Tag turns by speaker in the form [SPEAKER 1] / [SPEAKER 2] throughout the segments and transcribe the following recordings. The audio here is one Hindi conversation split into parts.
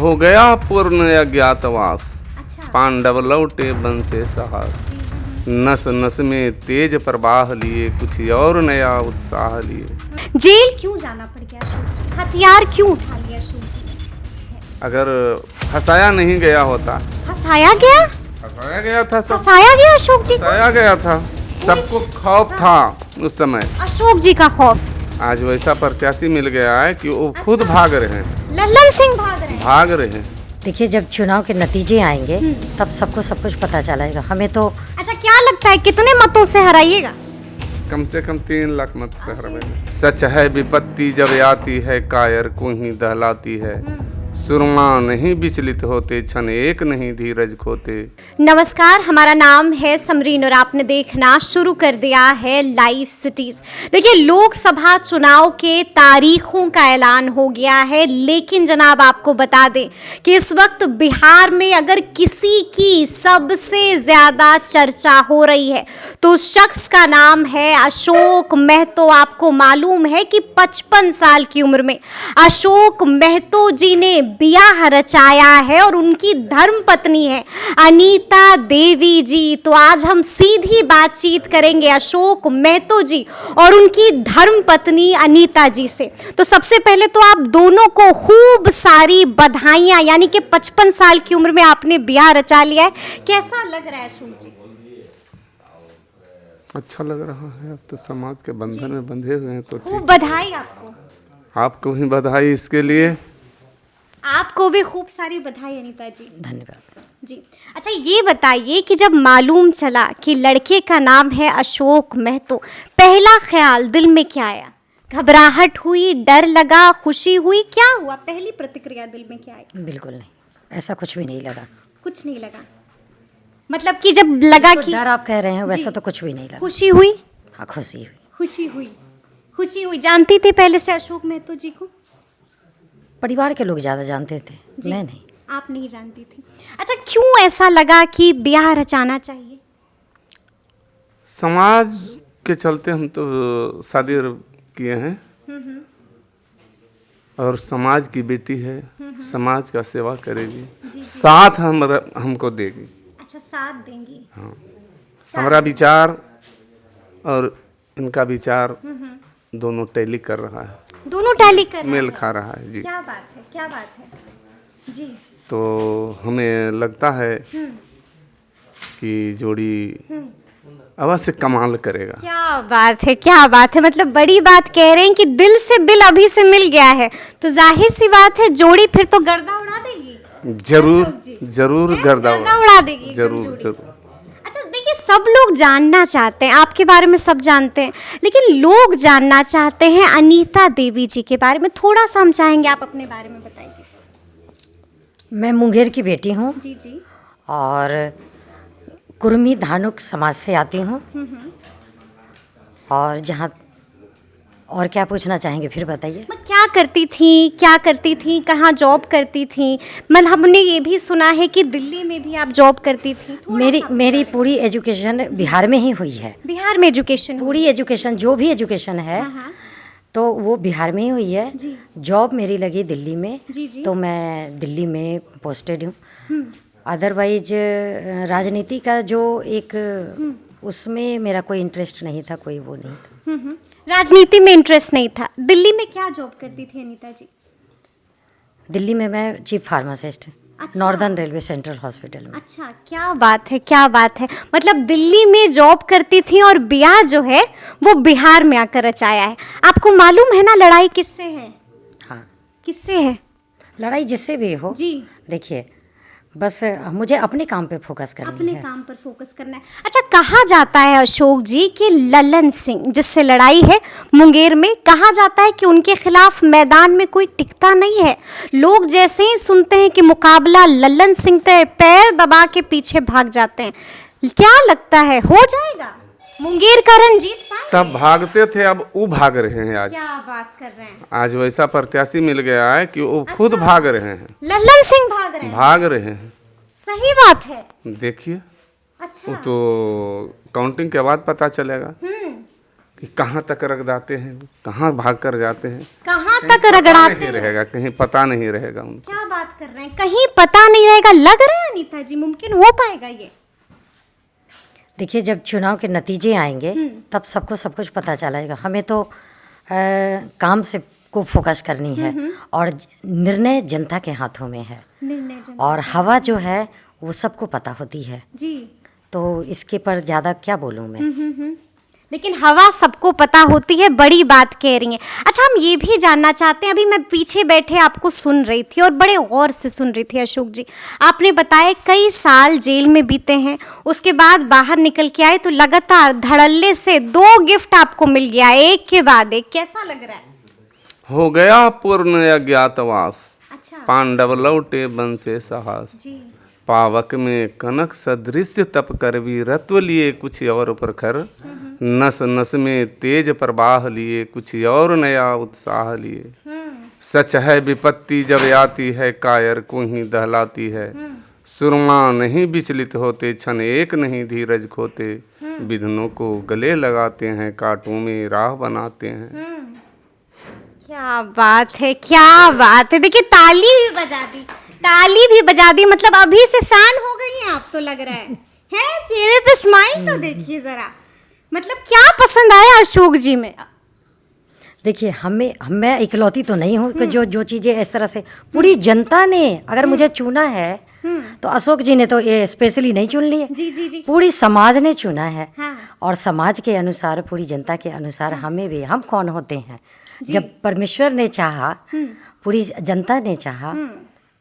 [SPEAKER 1] हो गया पूर्ण अज्ञातवास,
[SPEAKER 2] अच्छा।
[SPEAKER 1] पांडव लौटे वन से साहस। नस नस में तेज प्रवाह लिए, कुछ और नया उत्साह लिए।
[SPEAKER 2] जेल क्यों जाना पड़ गया अशोक जी? हथियार क्यों उठा लिया अशोक जी ने?
[SPEAKER 1] अगर फंसाया नहीं गया होता,
[SPEAKER 2] फंसाया गया?
[SPEAKER 1] फंसाया गया था, सब
[SPEAKER 2] फंसाया गया अशोक जी को?
[SPEAKER 1] फंसाया गया था, सबको खौफ था उस समय।
[SPEAKER 2] अशोक जी का खौफ।
[SPEAKER 1] आज वैसा प्रत्याशी मिल गया है कि वो खुद भाग रहे हैं,
[SPEAKER 2] लल्लन सिंह भाग रहे हैं।
[SPEAKER 1] भाग रहे हैं।
[SPEAKER 3] देखिए, जब चुनाव के नतीजे आएंगे तब सबको सब कुछ पता चलेगा। हमें तो
[SPEAKER 2] अच्छा, क्या लगता है कितने मतों से हराइएगा?
[SPEAKER 1] कम से कम 3 लाख मत से हरवेंगे। सच है विपत्ति जब आती है, कायर को ही दहलाती है। सुरमा नहीं विचलित होते, क्षण एक नहीं धीरज खोते।
[SPEAKER 2] नमस्कार, हमारा नाम है समरीन और आपने देखना शुरू कर दिया है लाइव सिटीज। देखिए, लोकसभा चुनाव के तारीखों का ऐलान हो गया है, लेकिन जनाब आपको बता दें कि इस वक्त बिहार में अगर किसी की सबसे ज्यादा चर्चा हो रही है तो उस शख्स का नाम है अशोक महतो। आपको मालूम है कि 55 साल की उम्र में अशोक महतो जी ने ब्याह रचाया है और उनकी धर्म पत्नी है अनीता देवी जी। तो आज हम सीधी बातचीत करेंगे अशोक महतो जी और उनकी धर्म पत्नी अनीता जी से। तो सबसे पहले तो आप दोनों को खूब सारी बधाइयां, यानी कि 55 साल की उम्र में आपने ब्याह रचा लिया है। कैसा लग रहा है अशोक जी?
[SPEAKER 1] अच्छा लग रहा है। अब तो समाज के बंधन में बंधे हुए हैं तो
[SPEAKER 2] खूब बधाई आपको।
[SPEAKER 1] आपको भी बधाई इसके लिए।
[SPEAKER 2] आपको भी खूब सारी बधाई अनीता जी।
[SPEAKER 3] धन्यवाद
[SPEAKER 2] जी। अच्छा, ये बताइए कि जब मालूम चला कि लड़के का नाम है अशोक महतो, पहला ख्याल दिल में क्या आया? घबराहट हुई, डर लगा, खुशी हुई, क्या हुआ? पहली प्रतिक्रिया दिल में क्या आई?
[SPEAKER 3] बिल्कुल नहीं, ऐसा कुछ भी नहीं लगा।
[SPEAKER 2] कुछ नहीं लगा? मतलब कि जब लगा कि
[SPEAKER 3] डर आप कह रहे हैं, वैसा तो कुछ भी नहीं लगा।
[SPEAKER 2] खुशी हुई?
[SPEAKER 3] हाँ, खुशी हुई।
[SPEAKER 2] खुशी हुई, खुशी हुई। जानती थी पहले से अशोक महतो जी को?
[SPEAKER 3] परिवार के लोग ज़्यादा जानते थे, मैं नहीं।
[SPEAKER 2] आप नहीं जानती थी। अच्छा, क्यों ऐसा लगा कि ब्याह रचाना चाहिए?
[SPEAKER 1] समाज के चलते हम तो शादी किए हैं और समाज की बेटी है, समाज का सेवा करेगी, साथ हमको देगी।
[SPEAKER 2] अच्छा, साथ देंगी।
[SPEAKER 1] हाँ, हमारा विचार और इनका विचार दोनों टैली कर रहा है,
[SPEAKER 2] दोनों टैली कर रहे
[SPEAKER 1] मेल
[SPEAKER 2] हैं।
[SPEAKER 1] खा रहा है जी।
[SPEAKER 2] क्या बात है, क्या बात है जी।
[SPEAKER 1] तो हमें लगता है कि जोड़ी अवश्य कमाल करेगा।
[SPEAKER 2] क्या बात है, क्या बात है। मतलब बड़ी बात कह रहे हैं कि दिल से दिल अभी से मिल गया है, तो जाहिर सी बात है जोड़ी फिर तो गर्दा उड़ा देगी।
[SPEAKER 1] जरूर
[SPEAKER 2] अशोक जी,
[SPEAKER 1] जरूर गर्दा
[SPEAKER 2] उड़ा देगी एकदम
[SPEAKER 1] जरूर
[SPEAKER 2] जोड़ी।
[SPEAKER 1] जरूर।
[SPEAKER 2] अच्छा, देखिए, सब लोग जानना चाहते हैं, आपके बारे में सब जानते हैं, लेकिन लोग जानना चाहते हैं अनीता देवी जी के बारे में। थोड़ा सा हम चाहेंगे आप अपने बारे में बताइए।
[SPEAKER 3] मैं मुंगेर की बेटी हूँ
[SPEAKER 2] जी जी।
[SPEAKER 3] और कुर्मी धानुक समाज से आती हूँ। और जहाँ और क्या पूछना चाहेंगे फिर बताइए।
[SPEAKER 2] मैं क्या करती थी, कहाँ जॉब करती थी? मतलब हमने ये भी सुना है कि दिल्ली में भी आप जॉब करती थी।
[SPEAKER 3] मेरी पूरी एजुकेशन बिहार में ही हुई है।
[SPEAKER 2] बिहार में एजुकेशन?
[SPEAKER 3] पूरी एजुकेशन, जो भी एजुकेशन है तो वो बिहार में ही हुई है। जॉब मेरी लगी दिल्ली में, तो मैं दिल्ली में पोस्टेड हूँ। अदरवाइज राजनीति का जो एक उसमें मेरा कोई इंटरेस्ट नहीं था, कोई वो नहीं था।
[SPEAKER 2] राजनीति में इंटरेस्ट नहीं था। दिल्ली में क्या जॉब करती थी अनीता जी?
[SPEAKER 3] दिल्ली में मैं chief pharmacist, northern railway central hospital में।
[SPEAKER 2] अच्छा, क्या बात है, क्या बात है। मतलब दिल्ली में जॉब करती थी और ब्याह जो है वो बिहार में आकर रचाया है। आपको मालूम है ना लड़ाई किससे है?
[SPEAKER 3] हाँ,
[SPEAKER 2] किससे है?
[SPEAKER 3] लड़ाई जिससे भी हो
[SPEAKER 2] जी।
[SPEAKER 3] देखिए, बस मुझे अपने काम पे फोकस करनी
[SPEAKER 2] अपने
[SPEAKER 3] है।
[SPEAKER 2] काम पर फोकस करना है। अच्छा, कहा जाता है अशोक जी कि लल्लन सिंह जिससे लड़ाई है मुंगेर में, कहा जाता है कि उनके खिलाफ मैदान में कोई टिकता नहीं है। लोग जैसे ही सुनते हैं कि मुकाबला लल्लन सिंह तय, पैर दबा के पीछे भाग जाते हैं। क्या लगता है, हो जाएगा मुंगेर का रणजीत पाएंगे?
[SPEAKER 1] सब भागते थे, अब वो भाग रहे हैं। आज
[SPEAKER 2] क्या बात कर रहे हैं?
[SPEAKER 1] आज वैसा प्रत्याशी मिल गया है कि वो खुद भाग रहे हैं,
[SPEAKER 2] लल्लन सिंह भाग रहे हैं?
[SPEAKER 1] भाग रहे हैं।
[SPEAKER 2] सही बात है।
[SPEAKER 1] देखिए,
[SPEAKER 2] अच्छा।
[SPEAKER 1] वो तो काउंटिंग के बाद पता चलेगा कि कि कहाँ तक रगड़ाते हैं, कहाँ भाग कर जाते हैं,
[SPEAKER 2] कहाँ तक
[SPEAKER 1] पता
[SPEAKER 2] रगड़ाते
[SPEAKER 1] नहीं
[SPEAKER 2] हैं?
[SPEAKER 1] रहेगा, कहीं पता नहीं रहेगा उनको।
[SPEAKER 2] क्या बात कर रहे हैं, कहीं पता नहीं रहेगा, लग रहा है अनीता जी मुमकिन हो पाएगा ये?
[SPEAKER 3] देखिए, जब चुनाव के नतीजे आएंगे तब सबको सब कुछ पता चलेगा। हमें तो काम से को फोकस करनी है और निर्णय जनता के हाथों में है। और हवा जो है वो सबको पता होती है,
[SPEAKER 2] जी।
[SPEAKER 3] तो इसके पर ज़्यादा क्या बोलूँ मैं।
[SPEAKER 2] लेकिन हवा सबको पता होती है, बड़ी बात कह रही हैं। अच्छा, हम ये भी जानना चाहते हैं, अभी मैं पीछे बैठे आपको सुन रही थी और बड़े गौर से सुन रही थी अशोक जी। आपने बताया कई साल जेल में बीते हैं, उसके बाद बाहर निकल के आए तो लगातार धड़ल्ले से 2 गिफ्ट आपको मिल गया, एक के बाद एक। कैसा लग रहा है?
[SPEAKER 1] हो गया पूर्ण अज्ञातवास,
[SPEAKER 2] अच्छा
[SPEAKER 1] पांडव लौटे वन से साहस।
[SPEAKER 2] जी।
[SPEAKER 1] पावक में कनक सदृश्य तप कर वीरत्व लिए कुछ और प्रखर, नस नस में तेज प्रवाह लिए कुछ और नया उत्साह लिए। सच है विपत्ति जब आती है कायर को ही दहलाती है, सुरमा नहीं विचलित होते क्षण एक नहीं धीरज खोते, विघ्नों को गले लगाते हैं कांटों में राह बनाते हैं।
[SPEAKER 2] क्या बात है, क्या बात है। देखिए ताली भी बजा दी, ताली भी बजा दी, मतलब अभी से फैन हो गई हैं आप तो लग रहा है। हैं चेहरे पे स्माइल तो देखिए जरा, मतलब क्या पसंद आया अशोक जी में?
[SPEAKER 3] देखिए, मैं इकलौती तो नहीं हूँ कि जो चीज़ें इस तरह से पूरी जनता ने अगर मुझे चुना है तो अशोक जी ने तो ये स्पेशली नहीं चुन लिए,
[SPEAKER 2] जी जी जी।
[SPEAKER 3] पूरी समाज ने चुना है।
[SPEAKER 2] हाँ।
[SPEAKER 3] और समाज के अनुसार, पूरी जनता के अनुसार हमें भी, हम कौन होते हैं, जब परमेश्वर ने चाहा, पूरी जनता ने चाहा,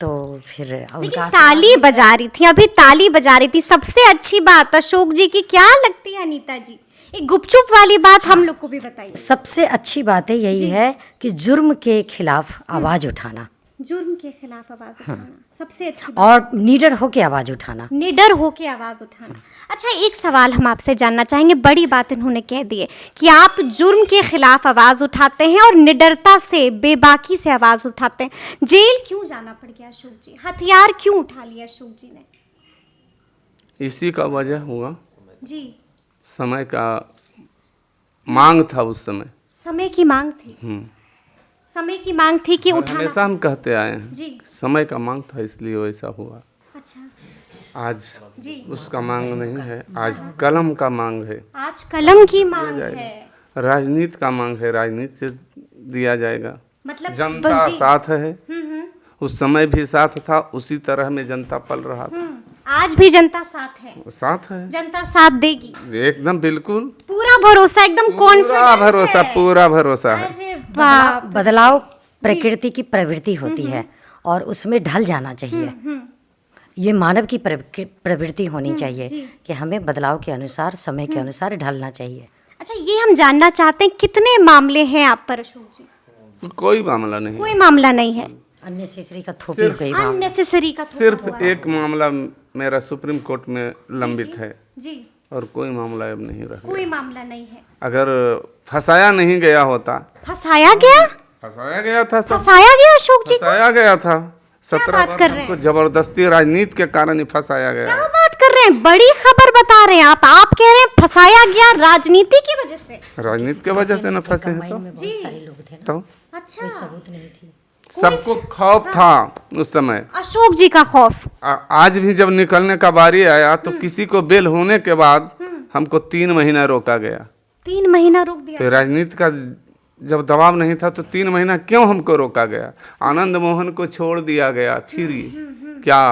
[SPEAKER 3] तो फिर उनका
[SPEAKER 2] ताली बजा रही थी, अभी ताली बजा रही थी। सबसे अच्छी बात अशोक जी की क्या लगती है अनीता जी? एक गुपचुप वाली बात हम लोग को भी बताइए।
[SPEAKER 3] सबसे अच्छी बात यही है कि जुर्म के खिलाफ आवाज उठाना,
[SPEAKER 2] जुर्म के खिलाफ आवाज उठाना सबसे अच्छी बात।
[SPEAKER 3] और निडर होके आवाज उठाना,
[SPEAKER 2] निडर होके आवाज उठाना। अच्छा, एक सवाल हम आपसे जानना चाहेंगे, बड़ी बात इन्होंने कह दी है कि आप जुर्म के खिलाफ आवाज उठाते हैं और निडरता से, बेबाकी से आवाज उठाते हैं। जेल क्यों जाना पड़ गया अशोक जी? हथियार क्यों उठा लिया अशोक जी ने?
[SPEAKER 1] इसी का वजह हुआ,
[SPEAKER 2] जी।
[SPEAKER 1] समय का मांग था उस समय।
[SPEAKER 2] समय की मांग थी, समय की मांग थी कि
[SPEAKER 1] और
[SPEAKER 2] उठाना।
[SPEAKER 1] हमेशा हम कहते आए हैं
[SPEAKER 2] जी।
[SPEAKER 1] समय का मांग था इसलिए वैसा हुआ।
[SPEAKER 2] अच्छा
[SPEAKER 1] आज
[SPEAKER 2] जी।
[SPEAKER 1] उसका मांग नहीं है, आज कलम का मांग है,
[SPEAKER 2] आज कलम की मांग है,
[SPEAKER 1] राजनीति का मांग है, राजनीति से दिया जाएगा।
[SPEAKER 2] मतलब
[SPEAKER 1] जनता
[SPEAKER 2] जी।
[SPEAKER 1] साथ है, उस समय भी साथ था, उसी तरह में जनता पल रहा था।
[SPEAKER 2] आज भी जनता साथ है,
[SPEAKER 1] साथ है,
[SPEAKER 2] जनता साथ देगी,
[SPEAKER 1] एकदम बिल्कुल,
[SPEAKER 2] पूरा भरोसा, एकदम
[SPEAKER 1] पूरा
[SPEAKER 2] कॉन्फिडेंस
[SPEAKER 1] भरोसा,
[SPEAKER 2] है।
[SPEAKER 1] पूरा भरोसा है।
[SPEAKER 2] अरे वाह।
[SPEAKER 3] बदलाव प्रकृति की प्रवृत्ति होती है और उसमें ढल जाना चाहिए। ये मानव की प्रवृत्ति होनी चाहिए कि हमें बदलाव के अनुसार, समय के अनुसार ढलना चाहिए।
[SPEAKER 2] अच्छा, ये हम जानना चाहते हैं कितने मामले हैं आप पर अशोक जी?
[SPEAKER 1] कोई मामला नहीं,
[SPEAKER 2] कोई मामला नहीं है।
[SPEAKER 3] अननेसेसरी का थोपी गई बात।
[SPEAKER 2] अननेसेसरी का
[SPEAKER 1] सिर्फ एक मामला मेरा सुप्रीम कोर्ट में लंबित है
[SPEAKER 2] जी,
[SPEAKER 1] और कोई मामला अब नहीं रहा।
[SPEAKER 2] कोई मामला नहीं है।
[SPEAKER 1] अगर फंसाया नहीं गया होता,
[SPEAKER 2] फंसाया गया,
[SPEAKER 1] फंसाया गया था, सब
[SPEAKER 2] फंसाया गया अशोक जी को?
[SPEAKER 1] फंसाया गया था। 17
[SPEAKER 2] बात कर
[SPEAKER 1] वर्ष
[SPEAKER 2] रहे
[SPEAKER 1] को जबरदस्ती राजनीति के कारण ही फंसाया गया।
[SPEAKER 2] क्या बात कर रहे हैं, बड़ी खबर बता रहे हैं आप कह रहे हैं फंसाया गया राजनीति की वजह से।
[SPEAKER 1] राजनीति की वजह से न फंसे हैं
[SPEAKER 3] में बहुत सारे लोग थे ना,
[SPEAKER 1] तो
[SPEAKER 2] अच्छा,
[SPEAKER 3] सबूत नहीं थी।
[SPEAKER 1] सबको खौफ था उस समय।
[SPEAKER 2] अशोक जी का खौफ।
[SPEAKER 1] आज भी जब निकलने का बारी आया तो किसी को बेल होने के बाद हमको 3 महीना रोका गया।
[SPEAKER 2] 3 महीना रोक दिया।
[SPEAKER 1] तो राजनीति का जब दबाव नहीं था तो 3 महीना क्यों हमको रोका गया? आनंद मोहन को छोड़ दिया गया, फिर क्या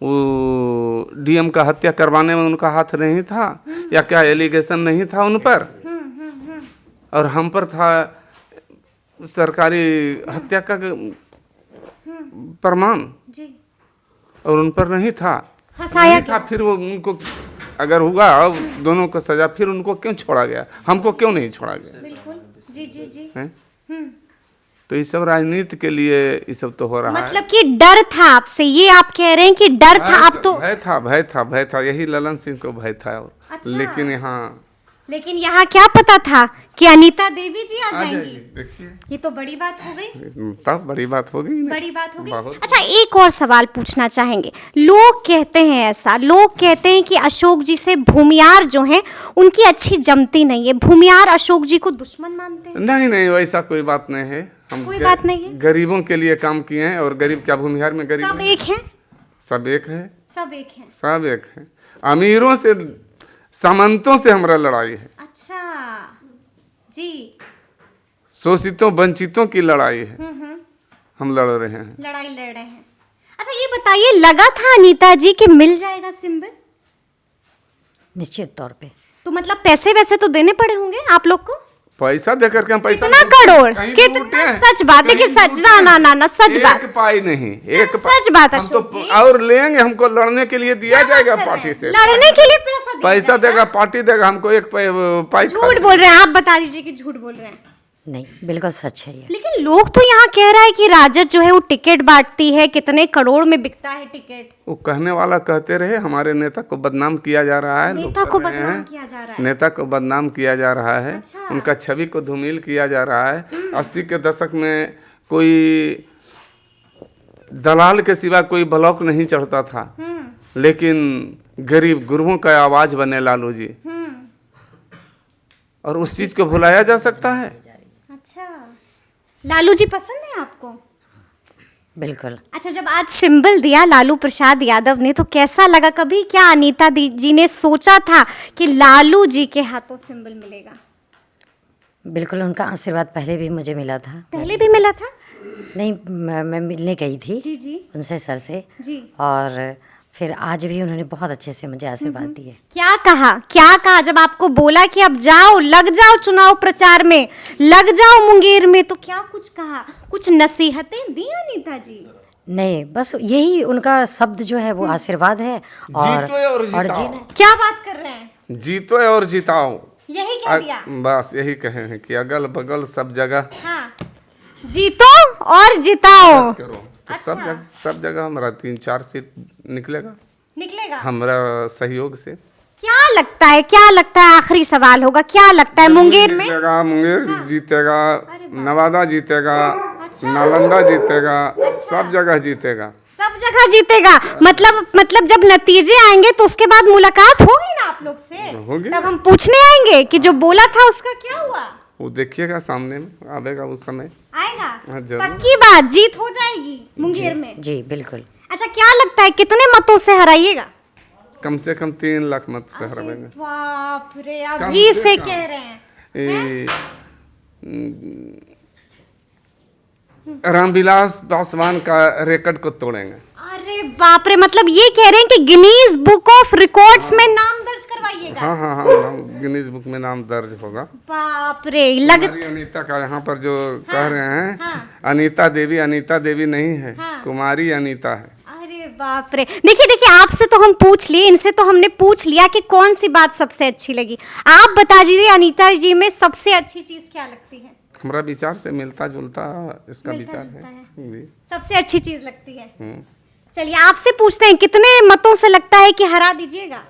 [SPEAKER 1] वो डीएम का हत्या करवाने में उनका हाथ नहीं था या क्या एलिगेशन नहीं था उन पर? और हम पर था सरकारी हत्या का प्रमाण
[SPEAKER 2] जी,
[SPEAKER 1] और उन पर नहीं था।
[SPEAKER 2] फंसाया
[SPEAKER 1] नहीं था, फिर वो उनको अगर हुआ दोनों को सजा, फिर उनको क्यों छोड़ा गया, हमको क्यों नहीं छोड़ा गया?
[SPEAKER 2] बिल्कुल, जी जी जी।
[SPEAKER 1] हैं? तो ये सब राजनीति के लिए ये सब तो हो रहा है।
[SPEAKER 2] मतलब कि डर था आपसे, ये आप कह रहे हैं कि डर था। आप तो
[SPEAKER 1] भय था, यही ललन सिंह को भय था।
[SPEAKER 2] अच्छा।
[SPEAKER 1] लेकिन यहाँ
[SPEAKER 2] लेकिन यहाँ क्या पता था कि अनीता देवी जी आ
[SPEAKER 1] आ
[SPEAKER 2] जाएंगी।
[SPEAKER 1] जाएगी, देखिए
[SPEAKER 2] ये तो बड़ी बात हो गई।
[SPEAKER 1] तब बड़ी बात होगी नहीं?
[SPEAKER 2] बड़ी बात हो गई।
[SPEAKER 1] बहुत।
[SPEAKER 2] अच्छा, एक और सवाल पूछना चाहेंगे। लोग कहते हैं ऐसा, लोग कहते हैं कि अशोक जी से भूमियार जो हैं उनकी अच्छी जमती नहीं है, भूमियार अशोक जी को दुश्मन मानते हैं।
[SPEAKER 1] नहीं नहीं, वैसा कोई बात नहीं है। हम
[SPEAKER 2] कोई बात नहीं है।
[SPEAKER 1] गरीबों के लिए काम किए हैं, और गरीब क्या भूमिहार में गरीब
[SPEAKER 2] सब
[SPEAKER 1] नहीं?
[SPEAKER 2] एक हैं,
[SPEAKER 1] सब एक है,
[SPEAKER 2] सब एक हैं।
[SPEAKER 1] सब एक है। अमीरों से, सामंतों से हमारा लड़ाई है,
[SPEAKER 2] अच्छा जी।
[SPEAKER 1] शोषितों वंचितों की लड़ाई है, हम लड़ रहे हैं।
[SPEAKER 2] लड़ाई लड़ रहे हैं। अच्छा ये बताइए, लगा था अनीता जी कि मिल जाएगा सिंबल?
[SPEAKER 3] निश्चित तौर पे।
[SPEAKER 2] तो मतलब पैसे वैसे तो देने पड़े होंगे आप लोग को?
[SPEAKER 1] पैसा देकर के हम पैसा
[SPEAKER 2] कितना
[SPEAKER 1] लूटते हैं,
[SPEAKER 2] करोड़?
[SPEAKER 1] कहीं
[SPEAKER 2] कितना?
[SPEAKER 1] लूटे हैं,
[SPEAKER 2] सच बात है कि
[SPEAKER 1] कहीं
[SPEAKER 2] सच
[SPEAKER 1] लूटे
[SPEAKER 2] ना
[SPEAKER 1] हैं।
[SPEAKER 2] ना ना ना सच बात।
[SPEAKER 1] एक पाई नहीं, एक
[SPEAKER 2] सच बात है
[SPEAKER 1] हम तो
[SPEAKER 2] अशोक जी।
[SPEAKER 1] और लेंगे, हमको लड़ने के लिए दिया जाएगा पार्टी से।
[SPEAKER 2] लड़ने के लिए पैसा दिया
[SPEAKER 1] पैसा
[SPEAKER 2] जाएगा?
[SPEAKER 1] देगा, पार्टी देगा, हमको एक पाई
[SPEAKER 2] झूठ बोल रहे हैं आप, बता दीजिए कि झूठ बोल रहे हैं।
[SPEAKER 3] नहीं, बिल्कुल सच है ये।
[SPEAKER 2] लेकिन लोग तो यहाँ कह रहा है कि राजद जो है वो टिकट बांटती है, कितने करोड़ में बिकता है टिकट।
[SPEAKER 1] वो कहने वाला कहते रहे, हमारे नेता को बदनाम किया जा रहा है। लोग
[SPEAKER 2] नेता को
[SPEAKER 1] कर रहे
[SPEAKER 2] बदनाम
[SPEAKER 1] हैं।
[SPEAKER 2] किया जा रहा है।
[SPEAKER 1] नेता को बदनाम किया जा रहा है।
[SPEAKER 2] अच्छा।
[SPEAKER 1] उनका छवि को धूमिल किया जा रहा है। 80 के दशक में कोई दलाल के सिवा कोई ब्लॉक नहीं चढ़ता था, लेकिन गरीब गुरुओं का आवाज बने लालू जी, और उस चीज को भुलाया जा सकता है?
[SPEAKER 2] अच्छा, लालू जी पसंद है आपको?
[SPEAKER 3] बिल्कुल।
[SPEAKER 2] अच्छा, जब आज सिंबल दिया लालू प्रसाद यादव ने तो कैसा लगा? कभी क्या अनीता जी ने सोचा था कि लालू जी के हाथों सिंबल मिलेगा?
[SPEAKER 3] बिल्कुल, उनका आशीर्वाद पहले भी मुझे मिला था।
[SPEAKER 2] पहले भी मिला था?
[SPEAKER 3] नहीं, मैं मिलने गई थी
[SPEAKER 2] जी जी
[SPEAKER 3] उनसे, सर से।
[SPEAKER 2] जी।
[SPEAKER 3] और फिर आज भी उन्होंने बहुत अच्छे से मुझे आशीर्वाद दिए।
[SPEAKER 2] क्या कहा, क्या कहा जब आपको बोला कि अब जाओ, लग जाओ चुनाव प्रचार में, लग जाओ मुंगेर में, तो क्या कुछ कहा? कुछ नसीहतें दी अनीता जी?
[SPEAKER 3] नहीं, बस यही उनका शब्द जो है वो आशीर्वाद है। और
[SPEAKER 1] जीतो और
[SPEAKER 3] और
[SPEAKER 1] जिताओ।
[SPEAKER 3] जीना।
[SPEAKER 2] क्या बात कर रहे हैं?
[SPEAKER 1] जीतो और जिताओ,
[SPEAKER 2] यही कह दिया?
[SPEAKER 1] बस यही कहे हैं कि अगल बगल सब जगह
[SPEAKER 2] हाँ, जीतो और जिताओ।
[SPEAKER 1] करो, तो
[SPEAKER 2] अच्छा।
[SPEAKER 1] सब जगह हमारा 3-4 सीट निकलेगा,
[SPEAKER 2] निकलेगा?
[SPEAKER 1] हमारा सहयोग से।
[SPEAKER 2] क्या लगता है, क्या लगता है, आखिरी सवाल होगा, क्या लगता है मुंगेर में?
[SPEAKER 1] जीतेगा, मुंगेर जीतेगा,
[SPEAKER 2] अरे वाह।
[SPEAKER 1] नवादा जीतेगा,
[SPEAKER 2] अच्छा।
[SPEAKER 1] नालंदा जीतेगा, सब जगह जीतेगा।
[SPEAKER 2] सब जगह जीतेगा। मतलब जब नतीजे आएंगे तो उसके बाद मुलाकात होगी ना आप लोग से?
[SPEAKER 1] होगी।
[SPEAKER 2] तब हम पूछने आएंगे कि जो बोला था उसका क्या हुआ?
[SPEAKER 1] वो देखिएगा, सामने में आवेगा उस समय।
[SPEAKER 2] आएगा?
[SPEAKER 1] हाँ, जरूर।
[SPEAKER 2] पक्की बात, जीत हो जाएगी मुंगेर में?
[SPEAKER 3] जी बिल्कुल।
[SPEAKER 2] अच्छा, क्या लगता है कितने मतों से हराइएगा?
[SPEAKER 1] कम से कम 3 लाख मत से हरावेंगे।
[SPEAKER 2] बाप रे,
[SPEAKER 1] कम
[SPEAKER 2] अभी
[SPEAKER 1] से
[SPEAKER 2] से
[SPEAKER 1] कम।
[SPEAKER 2] कह रहे हैं।
[SPEAKER 1] ए, रामविलास पासवान का रिकॉर्ड को तोड़ेंगे।
[SPEAKER 2] अरे बाप रे, मतलब ये कह रहे हैं कि गिनीज बुक ऑफ रिकॉर्ड्स में नाम दर्ज करवाइएगा?
[SPEAKER 1] हाँ हाँ हाँ, गिनीज बुक में नाम दर्ज होगा।
[SPEAKER 2] बाप रे,
[SPEAKER 1] हमारी अनीता का यहाँ पर जो कह रहे हैं, अनीता देवी नहीं है, कुमारी अनीता है।
[SPEAKER 2] अरे बाप रे, देखिए आपसे तो हम पूछ लिए, इनसे तो हमने पूछ लिया कि कौन सी बात सबसे अच्छी लगी। आप बता दीजिए अनीता जी में सबसे अच्छी चीज क्या लगती है?
[SPEAKER 1] हमारा विचार से मिलता जुलता इसका
[SPEAKER 2] मिलता
[SPEAKER 1] विचार
[SPEAKER 2] जुलता
[SPEAKER 1] है जी।
[SPEAKER 2] सबसे अच्छी चीज लगती है। चलिए आपसे पूछते हैं, कितने मतों से लगता है कि हरा दीजिएगा?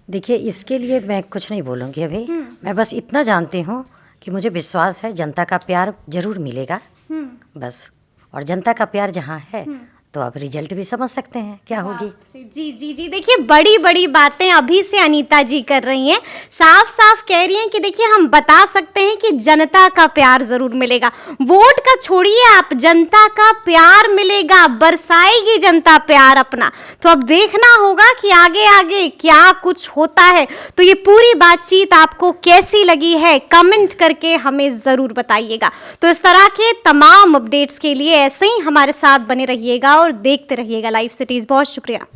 [SPEAKER 3] देखिए, इसके लिए मैं कुछ नहीं बोलूँगी अभी। मैं बस इतना जानती हूँ कि मुझे विश्वास है जनता का प्यार जरूर मिलेगा, बस। और जनता का प्यार जहाँ है तो आप रिजल्ट भी समझ सकते हैं क्या होगी।
[SPEAKER 2] जी जी जी, देखिए बड़ी बड़ी बातें अभी से अनीता जी कर रही हैं, साफ साफ कह रही हैं कि देखिए हम बता सकते हैं कि जनता का प्यार जरूर मिलेगा। वोट का छोड़िए आप, जनता का प्यार मिलेगा, बरसाएगी जनता प्यार अपना। तो अब देखना होगा कि आगे आगे क्या कुछ होता है। तो ये पूरी बातचीत आपको कैसी लगी है, कमेंट करके हमें ज़रूर बताइएगा। तो इस तरह के तमाम अपडेट्स के लिए ऐसे ही हमारे साथ बने रहिएगा और देखते रहिएगा लाइव सिटीज़। बहुत शुक्रिया।